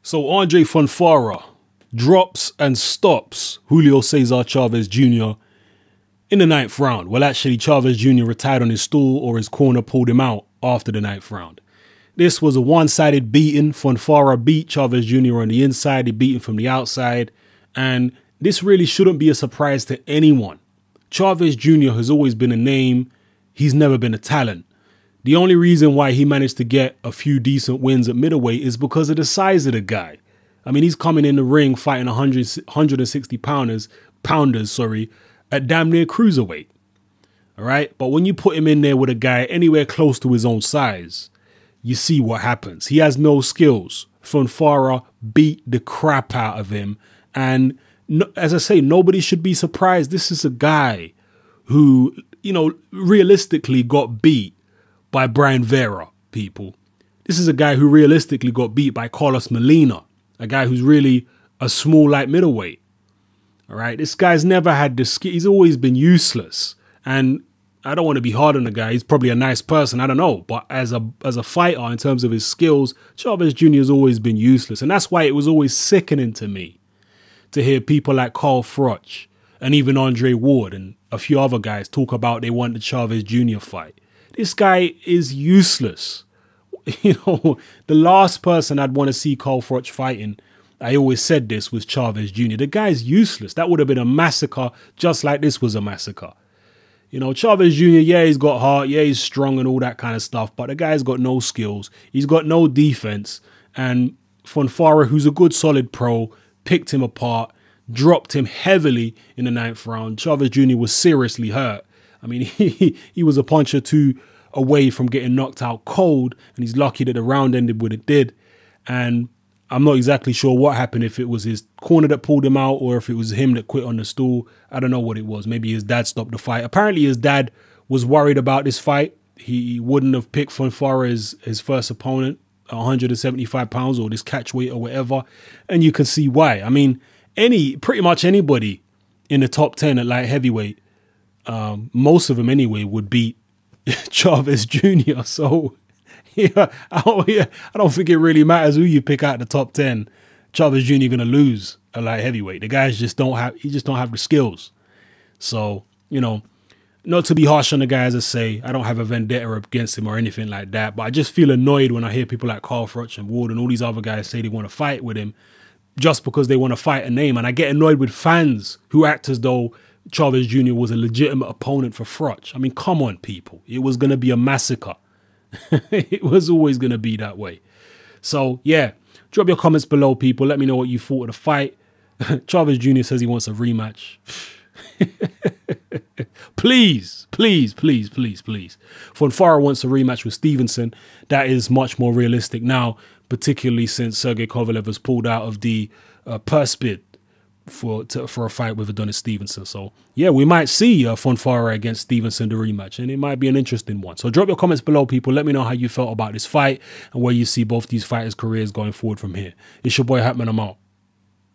So Andrzej Fonfara drops and stops Julio Cesar Chavez Jr. in the 9th round. Well, actually, Chavez Jr. retired on his stool, or his corner pulled him out after the 9th round. This was a one-sided beating. Fonfara beat Chavez Jr. on the inside. He beat him from the outside. And this really shouldn't be a surprise to anyone. Chavez Jr. has always been a name. He's never been a talent. The only reason why he managed to get a few decent wins at middleweight is because of the size of the guy. I mean, he's coming in the ring fighting 160 pounders, at damn near cruiserweight. All right. But when you put him in there with a guy anywhere close to his own size, you see what happens. He has no skills. Fonfara beat the crap out of him. And as I say, nobody should be surprised. This is a guy who, realistically got beat by Brian Vera, people. This is a guy who realistically got beat by Carlos Molina, a guy who's really a small light middleweight. All right. This guy's never had the skill. He's always been useless. And I don't want to be hard on the guy. He's probably a nice person. I don't know. But as a fighter, in terms of his skills, Chavez Jr. has always been useless. And that's why it was always sickening to me to hear people like Froch and even Andre Ward and a few other guys talk about they want the Chavez Jr. fight. This guy is useless. The last person I'd want to see Froch fighting, I always said this, was Chavez Jr. The guy's useless. That would have been a massacre, just like this was a massacre. Chavez Jr., yeah, he's got heart, yeah, he's strong and all that kind of stuff, but the guy's got no skills. He's got no defense. And Fonfara, who's a good, solid pro, picked him apart, dropped him heavily in the 9th round. Chavez Jr. was seriously hurt. I mean, he was a punch or two away from getting knocked out cold, and he's lucky that the round ended when it did. And I'm not exactly sure what happened, if it was his corner that pulled him out or if it was him that quit on the stool. I don't know what it was. Maybe his dad stopped the fight. Apparently his dad was worried about this fight. He wouldn't have picked Fonfara as his first opponent, 175 pounds or this catch weight or whatever. And you can see why. I mean, pretty much anybody in the top 10 at light heavyweight, most of them anyway, would beat Chavez Jr. So yeah, I don't think it really matters who you pick out the top 10. Chavez Jr. gonna lose a light heavyweight. The guys just don't have the skills. So, not to be harsh on the guy, as I say, I don't have a vendetta against him or anything like that, but I just feel annoyed when I hear people like Froch and Ward and all these other guys say they want to fight with him just because they want to fight a name. And I get annoyed with fans who act as though Chavez Jr. was a legitimate opponent for Froch. I mean, come on, people. It was going to be a massacre. It was always going to be that way. So, yeah, drop your comments below, people. Let me know what you thought of the fight. Chavez Jr. says he wants a rematch. Please, please, please, please, please. Fonfara wants a rematch with Stevenson. That is much more realistic now, particularly since Sergey Kovalev has pulled out of the purse bid for a fight with Adonis Stevenson. So yeah, we might see Fonfara against Stevenson, the rematch, and it might be an interesting one. So drop your comments below, people. Let me know how you felt about this fight and where you see both these fighters' careers going forward from here. It's your boy Hatman. I'm out.